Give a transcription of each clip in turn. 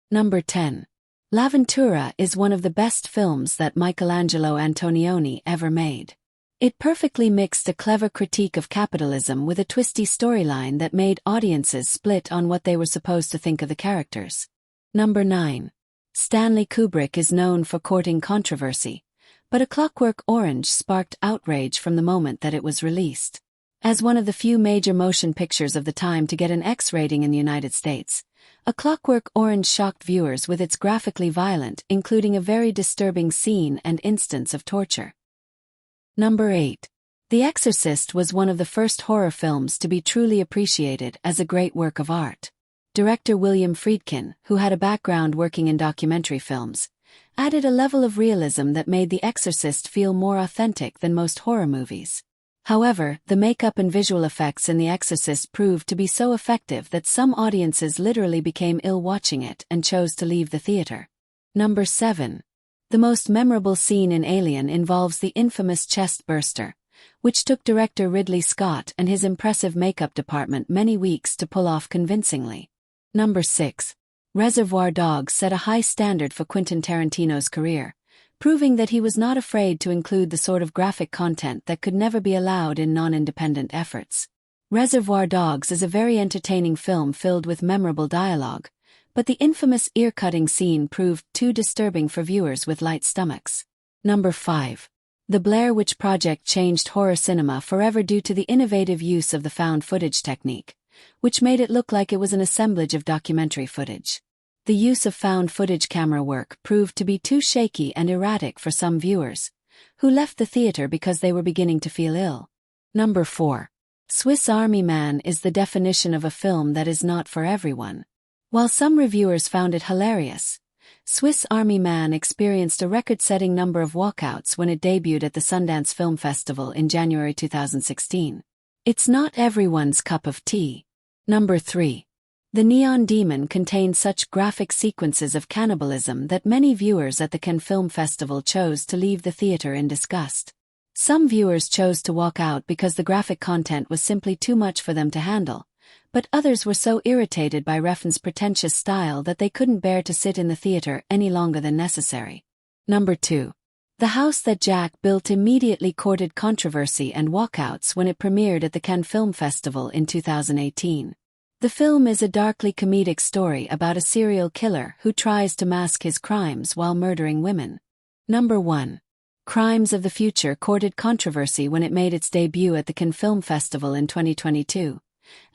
Number 10. L'Avventura is one of the best films that Michelangelo Antonioni ever made. It perfectly mixed a clever critique of capitalism with a twisty storyline that made audiences split on what they were supposed to think of the characters. Number 9. Stanley Kubrick is known for courting controversy, but A Clockwork Orange sparked outrage from the moment that it was released. As one of the few major motion pictures of the time to get an X rating in the United States, A Clockwork Orange shocked viewers with its graphically violent, including a very disturbing scene and instance of torture. Number 8. The Exorcist was one of the first horror films to be truly appreciated as a great work of art. Director William Friedkin, who had a background working in documentary films, added a level of realism that made The Exorcist feel more authentic than most horror movies. However, the makeup and visual effects in The Exorcist proved to be so effective that some audiences literally became ill watching it and chose to leave the theater. Number 7. The most memorable scene in Alien involves the infamous chest burster, which took director Ridley Scott and his impressive makeup department many weeks to pull off convincingly. Number 6. Reservoir Dogs set a high standard for Quentin Tarantino's career, proving that he was not afraid to include the sort of graphic content that could never be allowed in non-independent efforts. Reservoir Dogs is a very entertaining film filled with memorable dialogue, but the infamous ear-cutting scene proved too disturbing for viewers with light stomachs. Number 5. The Blair Witch Project changed horror cinema forever due to the innovative use of the found footage technique, which made it look like it was an assemblage of documentary footage. The use of found footage camera work proved to be too shaky and erratic for some viewers, who left the theater because they were beginning to feel ill. Number 4. Swiss Army Man is the definition of a film that is not for everyone. While some reviewers found it hilarious, Swiss Army Man experienced a record-setting number of walkouts when it debuted at the Sundance Film Festival in January 2016. It's not everyone's cup of tea. Number 3. The Neon Demon contained such graphic sequences of cannibalism that many viewers at the Cannes Film Festival chose to leave the theater in disgust. Some viewers chose to walk out because the graphic content was simply too much for them to handle, but others were so irritated by Refn's pretentious style that they couldn't bear to sit in the theater any longer than necessary. Number 2. The House That Jack Built immediately courted controversy and walkouts when it premiered at the Cannes Film Festival in 2018. The film is a darkly comedic story about a serial killer who tries to mask his crimes while murdering women. Number 1. Crimes of the Future courted controversy when it made its debut at the Cannes Film Festival in 2022.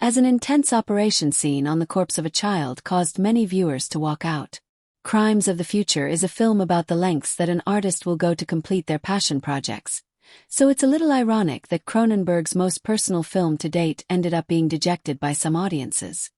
As an intense operation scene on the corpse of a child caused many viewers to walk out. Crimes of the Future is a film about the lengths that an artist will go to complete their passion projects. So it's a little ironic that Cronenberg's most personal film to date ended up being dejected by some audiences.